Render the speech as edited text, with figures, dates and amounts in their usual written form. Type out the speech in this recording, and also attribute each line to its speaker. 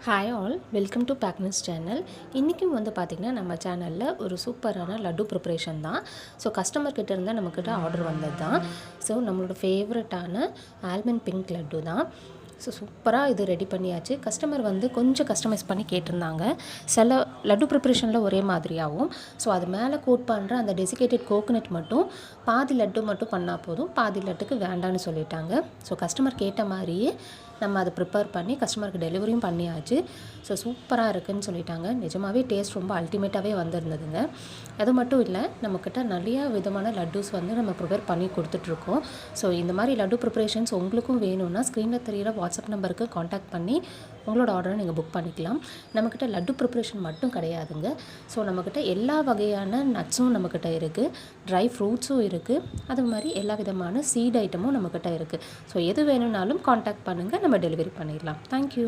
Speaker 1: Hi all, welcome to பேக்னஸ் channel. இன்றைக்கும் வந்து பார்த்திங்கன்னா நம்ம சேனலில் ஒரு சூப்பரான லட்டு ப்ரிப்ரேஷன் தான். ஸோ கஸ்டமர்கிட்ட இருந்தால் நம்மக்கிட்ட ஆர்டர் வந்தது தான். ஸோ நம்மளோட ஃபேவரட்டான ஆல்மண்ட் பிங்க் லட்டு தான். ஸோ சூப்பராக இது ரெடி பண்ணியாச்சு. கஸ்டமர் வந்து கொஞ்சம் கஸ்டமைஸ் பண்ணி கேட்டிருந்தாங்க. சில லட்டு ப்ரிப்ரேஷனில் ஒரே மாதிரியாகவும், ஸோ அது மேலே கோட் பண்ணுற அந்த டெசிகேட்டட் கோகோனட் மட்டும் பாதி லட்டு மட்டும் பண்ணால் போதும், பாதி லட்டுக்கு வேண்டான்னு சொல்லிட்டாங்க. ஸோ கஸ்டமர் கேட்ட மாதிரியே நம்ம அதை ப்ரிப்பேர் பண்ணி கஸ்டமருக்கு டெலிவரியும் பண்ணியாச்சு. ஸோ சூப்பராக இருக்குதுன்னு சொல்லிட்டாங்க. நிஜமாகவே டேஸ்ட் ரொம்ப அல்டிமேட்டாகவே வந்திருந்ததுங்க. அது மட்டும் இல்லை, நம்மக்கிட்ட நிறையா விதமான லட்டூஸ் வந்து நம்ம ப்ரிப்பேர் பண்ணி கொடுத்துட்ருக்கோம். ஸோ இந்த மாதிரி லட்டு ப்ரிப்பரேஷன்ஸ் உங்களுக்கும் வேணும்னா ஸ்க்ரீனில் தெரிகிற வாட்ஸ்அப் நம்பருக்கு காண்டாக்ட் பண்ணி உங்களோட ஆர்டரை நீங்கள் புக் பண்ணிக்கலாம். நம்மக்கிட்ட லட்டு ப்ரிப்ரேஷன் மட்டும் கிடையாதுங்க. ஸோ நம்மக்கிட்ட எல்லா வகையான நட்ஸும் நம்மக்கிட்ட இருக்குது, ட்ரை ஃப்ரூட்ஸும் இருக்குது, அது மாதிரி எல்லா விதமான சீட் ஐட்டமும் நம்மக்கிட்ட இருக்குது. ஸோ எது வேணும்னாலும் காண்டாக்ட் பண்ணுங்கள், நம்ம டெலிவரி பண்ணிடலாம். தேங்க்யூ.